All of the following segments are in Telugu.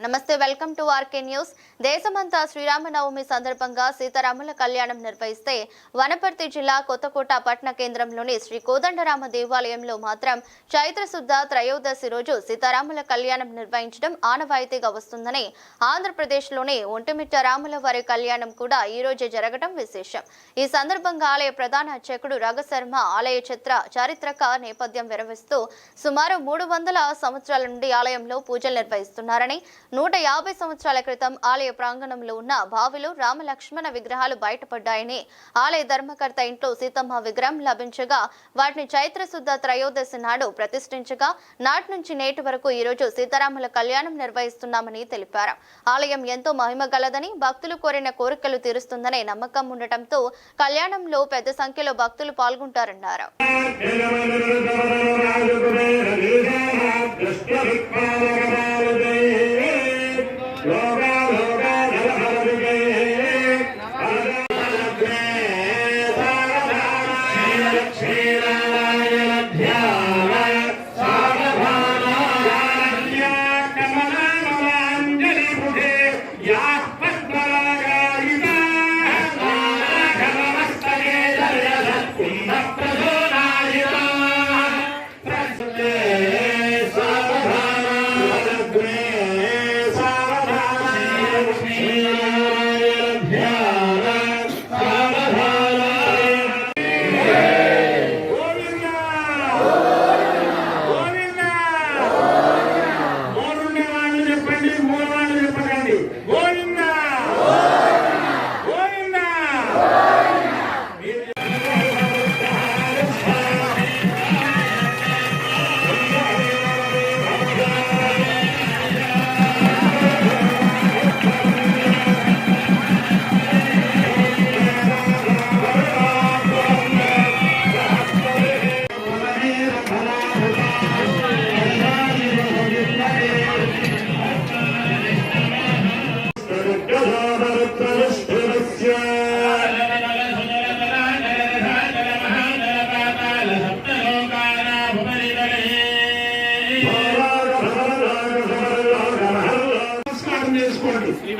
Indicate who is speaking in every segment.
Speaker 1: నమస్తే, వెల్కమ్ టు ఆర్కే న్యూస్. దేశమంతా శ్రీరామనవమి సందర్భంగా సీతారాముల కళ్యాణం నిర్వహిస్తే వనపర్తి జిల్లా కొత్తకోట పట్టణ కేంద్రంలోని శ్రీ కోదండరామ దేవాలయంలో మాత్రం చైత్ర శుద్ధ త్రయోదశి రోజు సీతారాముల కళ్యాణం నిర్వహించడం ఆనవాయితీగా వస్తుందని ఆంధ్రప్రదేశ్లోని ఒంటిమిట్ట రాముల వారి కళ్యాణం కూడా ఈ రోజే జరగడం విశేషం. ఈ సందర్భంగా ఆలయ ప్రధాన అర్చకుడు రఘుశర్మ ఆలయ చారిత్రక నేపథ్యం వివరిస్తూ సుమారు 300 సంవత్సరాల నుండి ఆలయంలో పూజలు నిర్వహిస్తున్నారని, 150 సంవత్సరాల క్రితం ఆలయ ప్రాంగణంలో ఉన్న బావిలో రామ లక్ష్మణ విగ్రహాలు బయటపడ్డాయని, ఆలయ ధర్మకర్త ఇంట్లో సీతమ్మ విగ్రహం లభించగా వాటిని చైత్ర శుద్ధ త్రయోదశి నాడు ప్రతిష్ఠించగా నాటి నుంచి నేటి వరకు ఈ రోజు సీతారాముల కళ్యాణం నిర్వహిస్తున్నామని తెలిపారు. ఆలయం ఎంతో మహిమ గలదని, భక్తులు కోరిన కోరికలు తీరుస్తుందనే నమ్మకం ఉండటంతో కళ్యాణంలో పెద్ద సంఖ్యలో భక్తులు పాల్గొంటారన్నారు.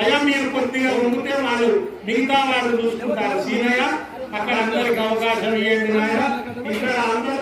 Speaker 2: అయ్యా మీరు కొద్దిగా ఉంటే వాళ్ళు మిగతా వాళ్ళు చూసుకుంటారు. సీనయ్య అక్కడ అందరికి అవకాశం ఇవ్వండి నాయన. ఇక్కడ అందరూ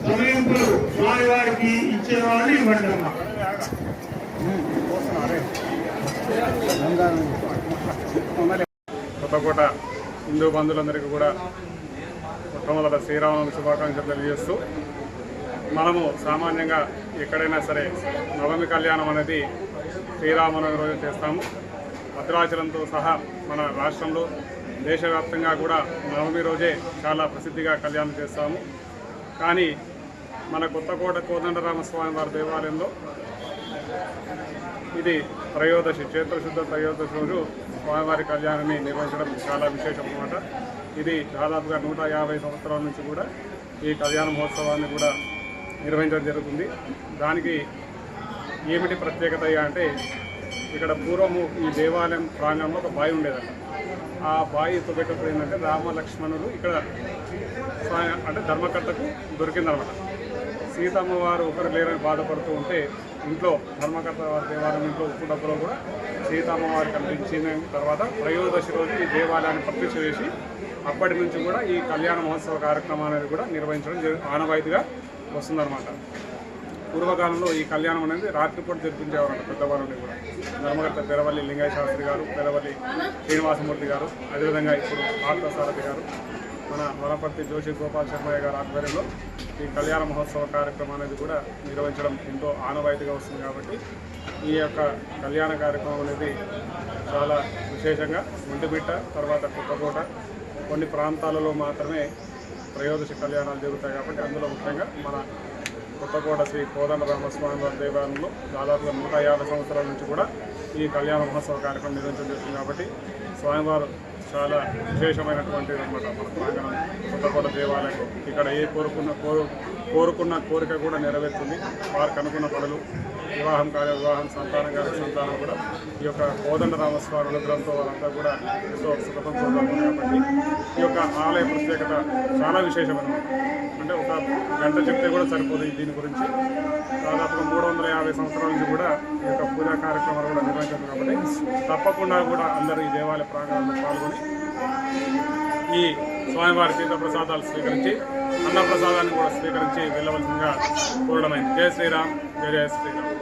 Speaker 2: సమయంలో స్వామివారికి ఇచ్చేవాళ్ళు ఇవ్వండి అమ్మా.
Speaker 3: కొత్తకోట హిందూ బంధువులందరికీ కూడా మొట్టమొదట శ్రీరామనవమి శుభాకాంక్షలు తెలియజేస్తూ, మనము సామాన్యంగా ఎక్కడైనా సరే నవమి కళ్యాణం అనేది శ్రీరామనవమి రోజు చేస్తాము. భద్రాచలంతో సహా మన రాష్ట్రంలో దేశవ్యాప్తంగా కూడా నవమి రోజే చాలా ప్రసిద్ధిగా కళ్యాణం చేస్తాము. కానీ మన కొత్తకోట కోదండరామస్వామి వారి దేవాలయంలో ఇది త్రయోదశి, చైత్రశుద్ధ త్రయోదశి రోజు స్వామివారి కళ్యాణాన్ని నిర్వహించడం చాలా విశేషం అన్నమాట. ఇది దాదాపుగా 150 సంవత్సరాల నుంచి కూడా ఈ కళ్యాణ మహోత్సవాన్ని కూడా నిర్వహించడం జరుగుతుంది. దానికి ఏమిటి ప్రత్యేకత అంటే, ఇక్కడ పూర్వము ఈ దేవాలయం ప్రాంగణంలో ఒక బావి ఉండేదట. ఆ బావి తవ్వేటప్పుడు ఏంటంటే రామ లక్ష్మణులు ఇక్కడ అంటే ధర్మకర్తకు దొరికిందనమాట. సీతమ్మ వారు ఒకరు లేరని బాధపడుతూ ఉంటే ఇంట్లో ధర్మకర్త వారి దేవాలయం ఇంట్లో ఉప్పు డబ్బులో కూడా సీతమ్మ వారు కనిపించిన తర్వాత త్రయోదశి రోజు ఈ దేవాలయాన్ని ప్రతిష్ఠ చేసి అప్పటి నుంచి కూడా ఈ కళ్యాణ మహోత్సవ కార్యక్రమం అనేది కూడా నిర్వహించడం ఆనవాయితీగా వస్తుందన్నమాట. పూర్వకాలంలో ఈ కళ్యాణం అనేది రాత్రిపూట జరిపించేవారంట పెద్దవాళ్ళని కూడా. ధర్మకర్త పెరవల్లి లింగయ్య శాస్త్రి గారు, పెరవల్లి శ్రీనివాసమూర్తి గారు, అదేవిధంగా ఇప్పుడు పార్థసారథి గారు, మన వనపర్తి జోషి గోపాల్ శర్మయ్య గారి ఆధ్వర్యంలో ఈ కళ్యాణ మహోత్సవ కార్యక్రమం అనేది కూడా నిర్వహించడం ఎంతో ఆనవాయితీగా వస్తుంది కాబట్టి ఈ యొక్క కళ్యాణ కార్యక్రమం అనేది చాలా విశేషంగా ఒంటిమిట్ట తర్వాత కొత్తకోట కొన్ని ప్రాంతాలలో మాత్రమే త్రయోదశి కళ్యాణాలు జరుగుతాయి కాబట్టి అందులో ముఖ్యంగా మన కొత్తకోట శ్రీ కోదండరామస్వామి వారి దేవాలయంలో దాదాపుగా 150 సంవత్సరాల నుంచి కూడా ఈ కళ్యాణ మహోత్సవ కార్యక్రమం నిర్వహించడం జరుగుతుంది కాబట్టి స్వామివారు చాలా విశేషమైనటువంటిది అనమాట మన ప్రాంగణం కొత్తకోట దేవాలయం. ఇక్కడ ఏ కోరుకున్న కోరిక కూడా నెరవేరుతుంది. వారికి అనుకున్న పనులు వివాహం సంతానం కూడా ఈ యొక్క కోదండరామస్వామి అనుగ్రహంతో వారంతా కూడా ఎంతో సుఖం పొందుతారు కాబట్టి ఈ యొక్క ఆలయ ప్రత్యేకత చాలా విశేషమైనది. అంటే ఒక గంట చెప్తే కూడా సరిపోదు దీని గురించి. దాదాపుగా 350 సంవత్సరాల నుంచి కూడా ఈ యొక్క పూజా కార్యక్రమాలు కూడా నిర్వహించారు కాబట్టి తప్పకుండా కూడా అందరూ ఈ దేవాలయ ప్రాంగణంలో పాల్గొని ఈ స్వామివారి తీర్థప్రసాదాలు స్వీకరించి అన్నప్రసాదాన్ని కూడా స్వీకరించి వెళ్ళవలసిందిగా కోరడమైంది. జై శ్రీరామ్, జయ జయ శ్రీరామ్.